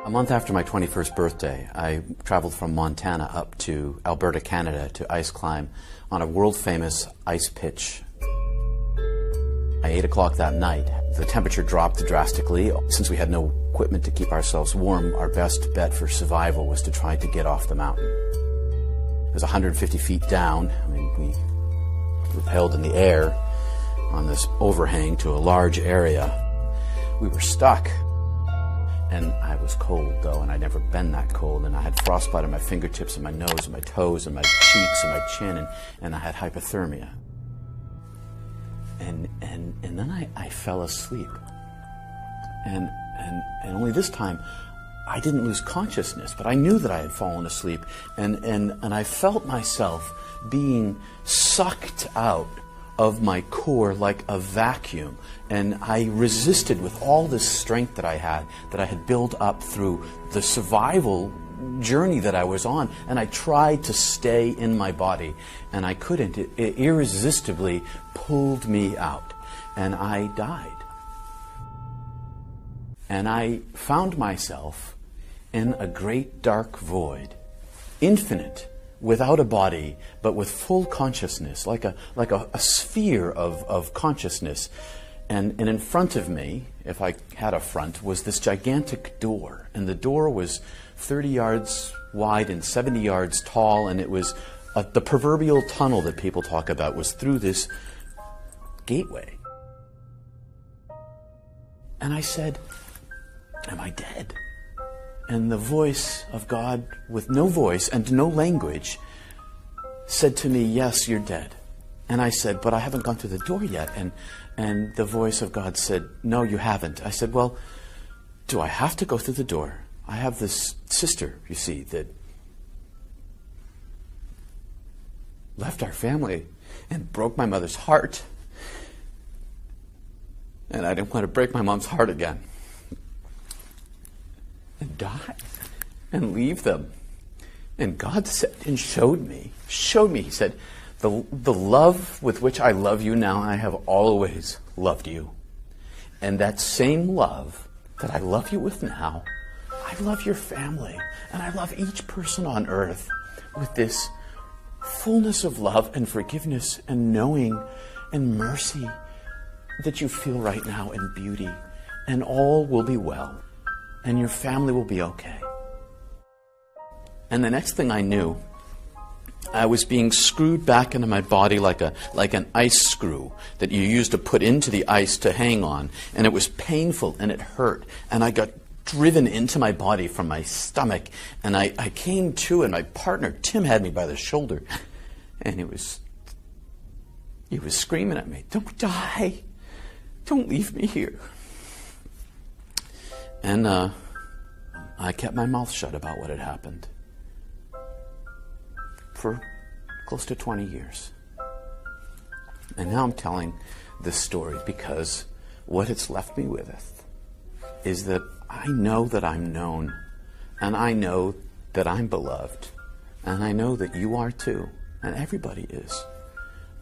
A month after my 21st birthday, I traveled from Montana up to Alberta, Canada to ice climb on a world-famous ice pitch. At 8 o'clock that night, the temperature dropped drastically. Since we had no equipment to keep ourselves warm, our best bet for survival was to try to get off the mountain. It was 150 feet down. I mean, we rappelled in the air on this overhang to a large area. We were stuck. And I was cold, though, and I'd never been that cold. And I had frostbite on my fingertips and my nose and my toes and my cheeks and my chin, and I had hypothermia. And then I fell asleep. And only this time, I didn't lose consciousness, but I knew that I had fallen asleep. And I felt myself being sucked out of my core like a vacuum. And I resisted with all this strength that I had built up through the survival journey that I was on. And I tried to stay in my body, and I couldn't. It irresistibly pulled me out, and I died. And I found myself in a great dark void, infinite, without a body, but with full consciousness, like a sphere of consciousness. And in front of me, if I had a front, was this gigantic door. And the door was 30 yards wide and 70 yards tall, and it was the proverbial tunnel that people talk about was through this gateway. And I said, "Am I dead?" And the voice of God, with no voice and no language, said to me, "Yes, you're dead." And I said, "But I haven't gone through the door yet." And the voice of God said, "No, you haven't." I said, "Well, do I have to go through the door? I have this sister, you see, that left our family and broke my mother's heart. And I didn't want to break my mom's heart again. And die and leave them." And God said and showed me, he said, the love with which I love you now, I have always loved you. And that same love that I love you with now, I love your family, and I love each person on earth with this fullness of love and forgiveness and knowing and mercy that you feel right now, and beauty, and all will be well. And your family will be okay. And the next thing I knew, I was being screwed back into my body like an ice screw that you use to put into the ice to hang on. And it was painful and it hurt. And I got driven into my body from my stomach. And I came to, and my partner, Tim, had me by the shoulder. And he was screaming at me, "Don't die. Don't leave me here." And I kept my mouth shut about what had happened for close to 20 years. And now I'm telling this story because what it's left me with is that I know that I'm known, and I know that I'm beloved, and I know that you are too, and everybody is.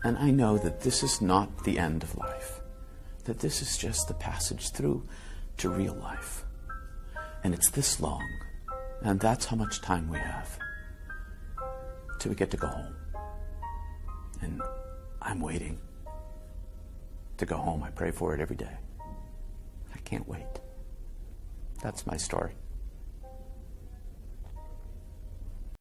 And I know that this is not the end of life, that this is just the passage through to real life. And it's this long, and that's how much time we have till we get to go home. And I'm waiting to go home. I pray for it every day. I can't wait. That's my story.